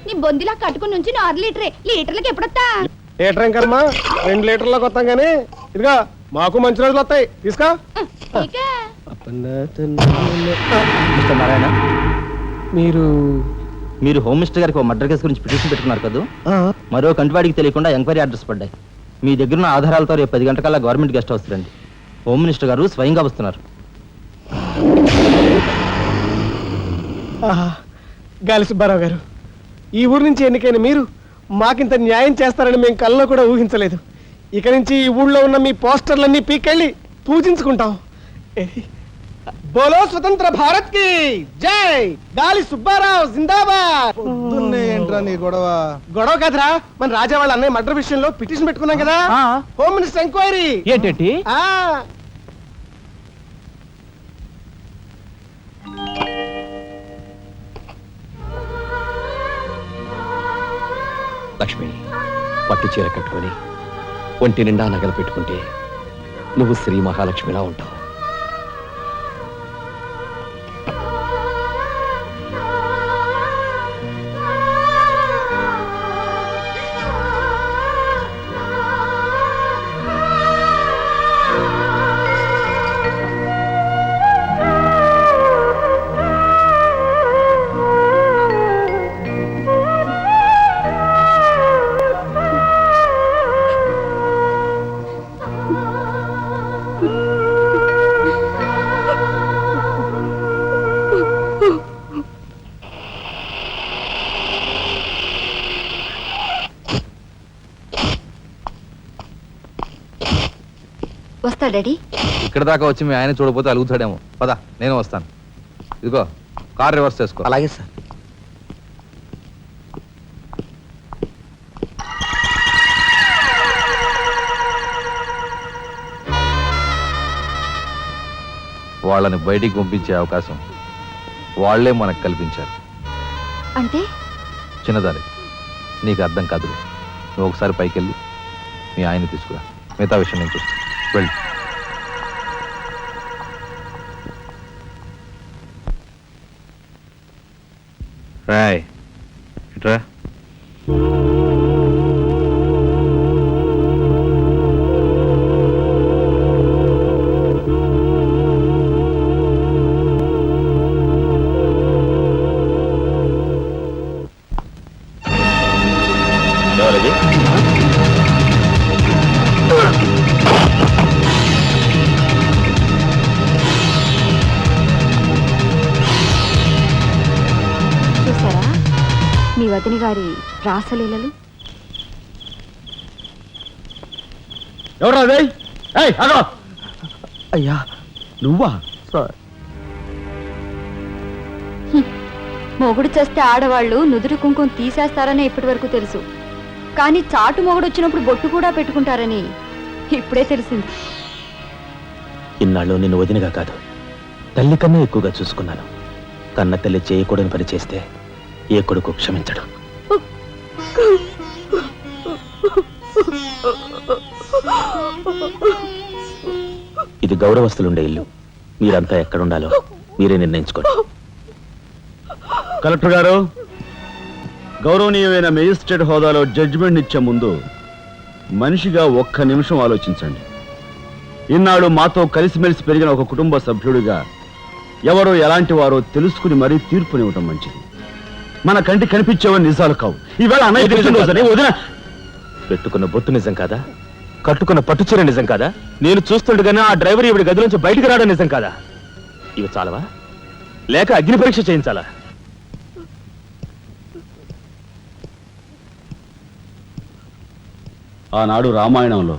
నీ బొందిలా కట్టుకుని నుంచి 6 లీటరే, లీటర్లకు ఎప్పుడొస్తా? లీటర్ ఏం కర్మ, 2 లీటర్లకు వస్తాం గానీ ఇదిగా మాకు మంచి రోజులు వస్తాయి, తీసుకో. మిస్టర్ నారాయణ, మీరు మీరు హోమ్ మినిస్టర్ గారికి మర్డర్ కేసు గురించి పిటిషన్ పెట్టుకున్నారు కదా. మరో కంటివాడికి తెలియకుండా ఎంక్వైరీ ఆర్డర్స్ పడ్డాయి. మీ దగ్గర ఉన్న ఆధారాలతో రేపు 10 గంటకల్లా గవర్నమెంట్ గెస్ట్ హౌస్ రండి. హోమ్ మినిస్టర్ గారు స్వయంగా వస్తున్నారు. గాలి సుబ్బారావు గారు, ఈ ఊరు నుంచి ఎన్నికైన మీరు మాకింత న్యాయం చేస్తారని మేము కల్లో కూడా ఊహించలేదు. ఇక నుంచి ఈ ఊళ్ళో ఉన్న మీ పోస్టర్లన్నీ పీకెళ్ళి పూజించుకుంటాం. బోలో స్వతంత్ర భారత్ కి జై, గాలి సుబ్బారావు జిందాబాద్. ఏంట్రా నీ గొడవ? గొడవ కదరా, మన రాజా వాళ్ళ అన్నయ్య మర్డర్ విషయంలో పిటిషన్ పెట్టుకున్నాం కదా. హోమ్ మినిస్టర్ ఎంక్వైరీ ఏంటి? లక్ష్మి, పట్టు చీర కట్టుకొని ఒంటి నిండా నగలు పెట్టుకుంటే నువ్వు శ్రీ మహాలక్ష్మిలా ఉంటావు. వస్తా డాడీ. ఇక్కడ దాకా వచ్చి మీ ఆయన చూడపోతే అలుగుతాడేమో. పద, నేను వస్తాను. ఇదిగో కార్ రివర్స్ చేసుకో. అలాగే సార్. వాళ్ళని బయటికి పంపించే అవకాశం వాళ్లే మనకు కల్పించారు. అంటే చిన్నదారి, నీకు అర్థం కాదు. నువ్వు ఒకసారి పైకి వెళ్ళి మీ ఆయన్ని తీసుకురా. మిగతా విషయం నేను చూస్తాను. వెళ్ళి రాయ్ ఇట్రా. చూసారా మీ వదిన గారి రాసలీలలు? ఎవరు అదే? అయ్యా, నువ్వా? మొగుడు చేస్తే ఆడవాళ్ళు నుదురు కుంకుమ తీసేస్తారని ఇప్పటి వరకు తెలుసు, కానీ చాటు మొగుడు వచ్చినప్పుడు బొట్టు కూడా పెట్టుకుంటారని ఇప్పుడే తెలిసింది. ఇన్నాళ్ళు నిన్ను వదినగా కాదు, తల్లి కన్నా ఎక్కువగా చూసుకున్నాను. కన్న తల్లి చేయకూడని పని చేస్తే ఏ కొడుకు క్షమించడు. ఇది గౌరవస్తులుండే ఇల్లు. మీరంతా ఎక్కడుండాలో మీరే నిర్ణయించుకోండి. కలెక్టర్ గారు, గౌరవనీయమైన మేజిస్ట్రేట్ హోదాలో జడ్జిమెంట్ ఇచ్చే ముందు మనిషిగా ఒక్క నిమిషం ఆలోచించండి. ఇన్నాళ్ళు మాతో కలిసిమెలిసి పెరిగిన ఒక కుటుంబ సభ్యుడిగా ఎవరో ఎలాంటి వారో తెలుసుకుని మరీ తీర్పునివ్వటం మంచిది. మన కంటి కనిపించేవని నిజాలు కావు. ఈవేళ అన్నయ్య పుట్టినరోజని వదిన పెట్టుకున్న బొట్టు నిజం కాదా? కట్టుకున్న పట్టుచీర నిజం కాదా? నేను చూస్తుండగానే ఆ డ్రైవర్ ఇవిడి గది నుంచి బయటికి రావడం నిజం కాదా? ఇవి చాలవా, లేక అగ్ని పరీక్ష చేయించాలా? ఆనాడు రామాయణంలో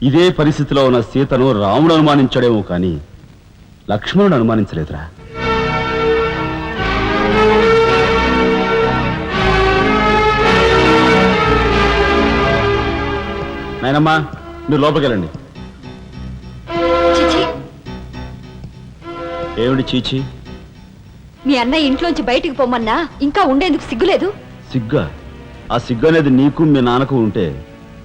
ఇదే పరిస్థితిలో ఉన్న సీతను రాముడు అనుమానించాడేమో కానీ లక్ష్మణుడు అనుమానించలేదురా. నాయనమ్మా, మీరు లోపలికి వెళ్ళండి. చిచి, ఏమిటి చీచి? మీ అన్నయ్య ఇంట్లోంచి బయటికి పొమ్మన్నా ఇంకా ఉండేందుకు సిగ్గులేదు? సిగ్గా? ఆ సిగ్గు అనేది నీకు మీ నాన్నకు ఉంటే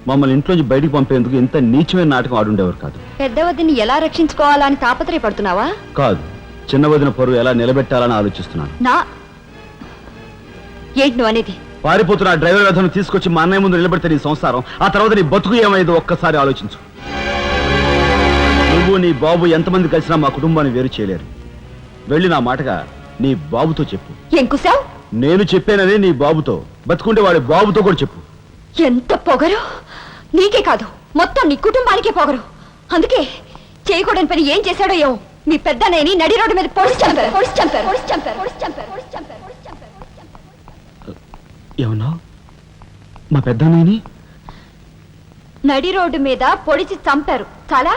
మమ్మల్ని ఇంట్లోంచి బయటికి పంపేందుకు ఇంత నీచమైన నాటకం ఆడుండేవారు కాదు. పెద్ద వదిని ఎలా రక్షించుకోవాలా అని తాపత్రయపడుతున్నావా? కాదు, చిన్న వదిన పరువు ఎలా నిలబెట్టాలని ఆలోచిస్తున్నాను. ఏంటి నువ్వు అనేది? పారిపోతున్న ఆ డ్రైవర్ వ్యధను తీసుకొచ్చి మా అన్నయ్య ముందు నిలబెడితే నీ సంసారం, ఆ తర్వాత నీ బతుకు ఏమైందో ఒక్కసారి ఆలోచించు. నువ్వు నీ బాబు ఎంతమంది కలిసినా మా కుటుంబాన్ని వేరు చేయలేరు. వెళ్ళి నా మాటగా నీ బాబుతో చెప్పు. ఏం కుసావ్? నేను చెప్పానని నీ బాబుతో, బతుకుంటే వాడి బాబుతో కూడా చెప్పు. ఎంత పొగరు! నీకే కాదు, మొత్తం నీ కుటుంబానికే పొగరు. అందుకే చేయకూడని పని ఏం చేశాడో ఏమో మీ పెద్దనేని నడి రోడ్డు మీద పొడిచి చంపారు. ఏమన్నా మా పెద్దన్నయ్యని నడి రోడ్డు మీద పొడిచి చంపారు. చాలా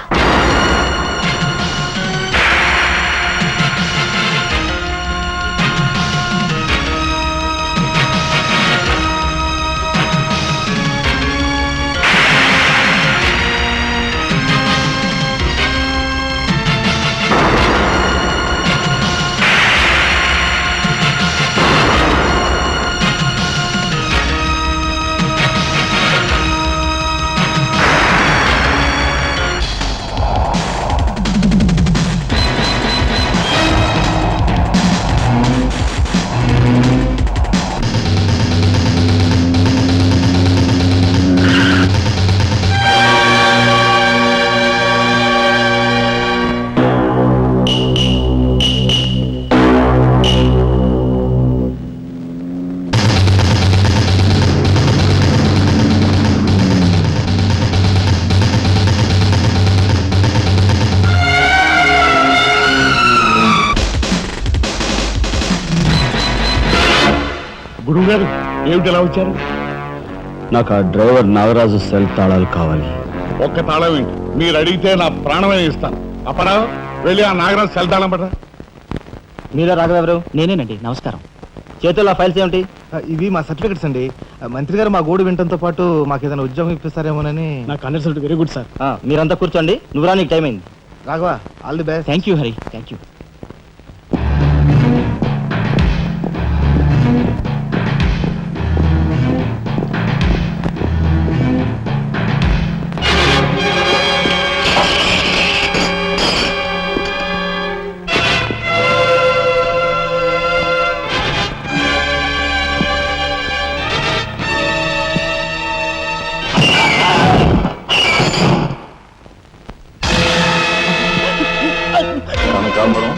గురువు గారు ఏమిటి ఎలా వచ్చారు? నాకు ఆ డ్రైవర్ నాగరాజు సెల్ తాళాలు కావాలి. ఒక్క తాళం ఏంటి, మీరు అడిగితే నా ప్రాణమే ఇస్తాను. అప్పరా వెళ్ళి ఆ నాగరాజు సెల్ తాళం పడరా. మీలో రాఘవెవరు? నేనేనండి. నమస్కారం. చేతుల్లో ఫైల్స్ ఏమిటి? ఇవి మా సర్టిఫికెట్స్ అండి. మంత్రి గారు మా గోడు వినటంతో పాటు మాకు ఏదైనా ఉద్యోగం ఇప్పిస్తారేమోనని. నా కన్సల్ట్ వెరీ గుడ్ సార్. మీరంతా కూర్చోండి. నువ్వు రా, నీకు టైం అయింది. Raghava, all the best. Thank you Hari, thank you. కనకాంబరం,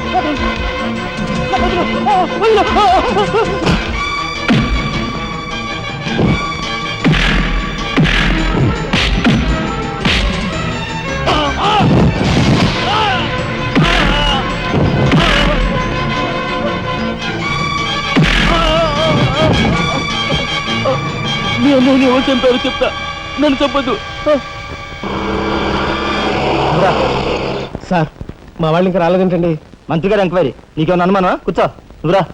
నేను ఎవరు చంపారో చెప్తా, నన్ను చెప్పదు. సార్, మా వాళ్ళు ఇంకా రాలేదేంటండి? మంత్రి గారు ఎంక్వైరీ. నీకేమన్నా అనుమానమా? కూర్చో, నువ్వురా.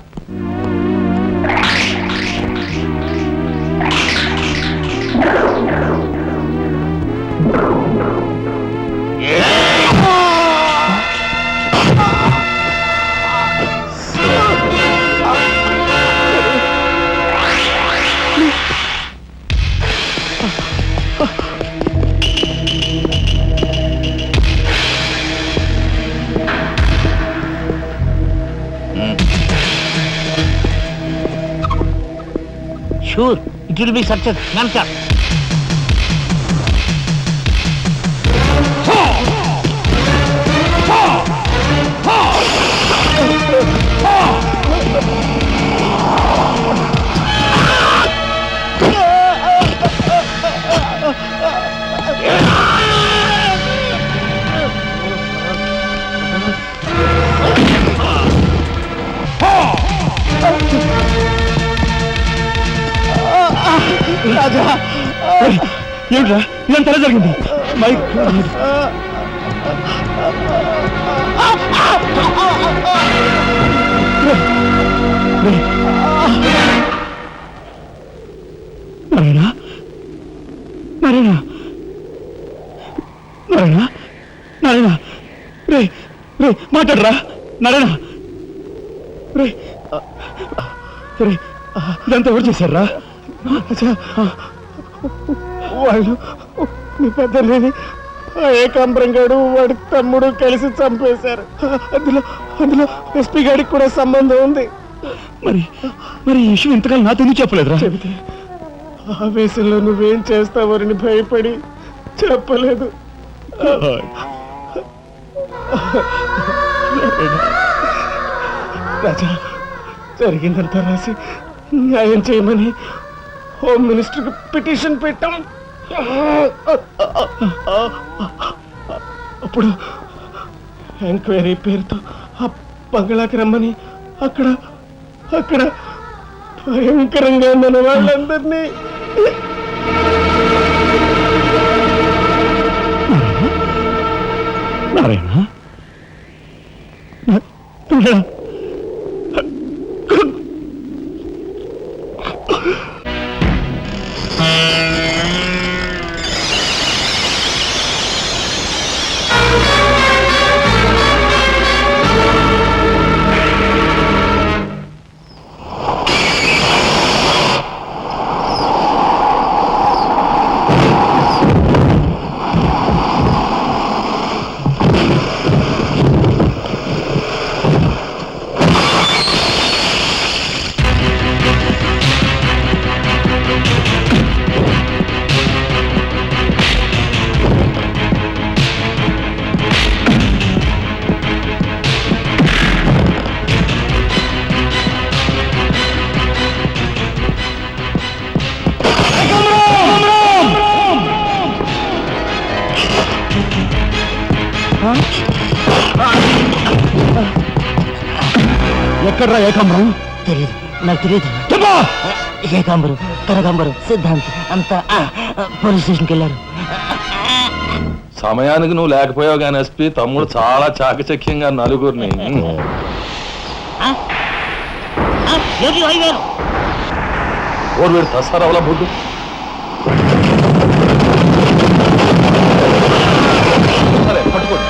Sure, it will be success. Answer. ఏమిట్రా ఇదంతా ఎలా జరిగింది? మైక్ నారాయణ, నారాయణ, నారాయణ, నారాయణ, రే రే మాట్లాడరా నారాయణ, రే రే ఇదంతా ఎవరు చేశారా? వాళ్ళు మీ పెద్దలేని ఏకాంబరం గారు వాడి తమ్ముడు కలిసి చంపేశారు. అందులో అందులో ఎస్పీ గారికి కూడా సంబంధం ఉంది. మరి మరి ఈ విషయం ఇంతకాలం నాతో ఎందుకు చెప్పలేదురా? చెబితే ఆవేశంలో నువ్వేం చేస్తావని భయపడి చెప్పలేదు. రాజా, జరిగిందంతా రాసి న్యాయం చేయమని హోమ్ మినిస్టర్కి పిటిషన్ పెట్టాం. అప్పుడు ఎంక్వైరీ పేరుతో ఆ బంగ్లాకి రమ్మని అక్కడ అక్కడ భయంకరంగా మన వాళ్ళందరినీ నారాయణ ఎక్కడ్రా ఏకాంబరం? తెలియదు, నాకు తెలియదు. ఏకాంబరం, కనకాంబరం, సిద్ధాంత్ అంతా పోలీస్ స్టేషన్కి వెళ్ళారు. సమయానికి నువ్వు లేకపోయావు కానీ ఎస్పీ తమ్ముడు చాలా చాకచక్యంగా నలుగురిని ఓరు వీడు తస్తారావులా బొడ్డు. సరే పట్టుకోండి.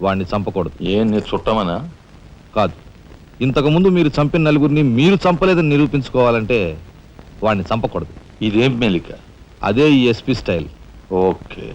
వాడిని చంపకూడదు. ఏం నీ చుట్టమనా? కాదు, ఇంతకుముందు మీరు చంపిన నలుగురిని మీరు చంపలేదని నిరూపించుకోవాలంటే వాడిని చంపకూడదు. ఇదేం మెలిక? అదే ఈ ఎస్పీ స్టైల్. ఓకే.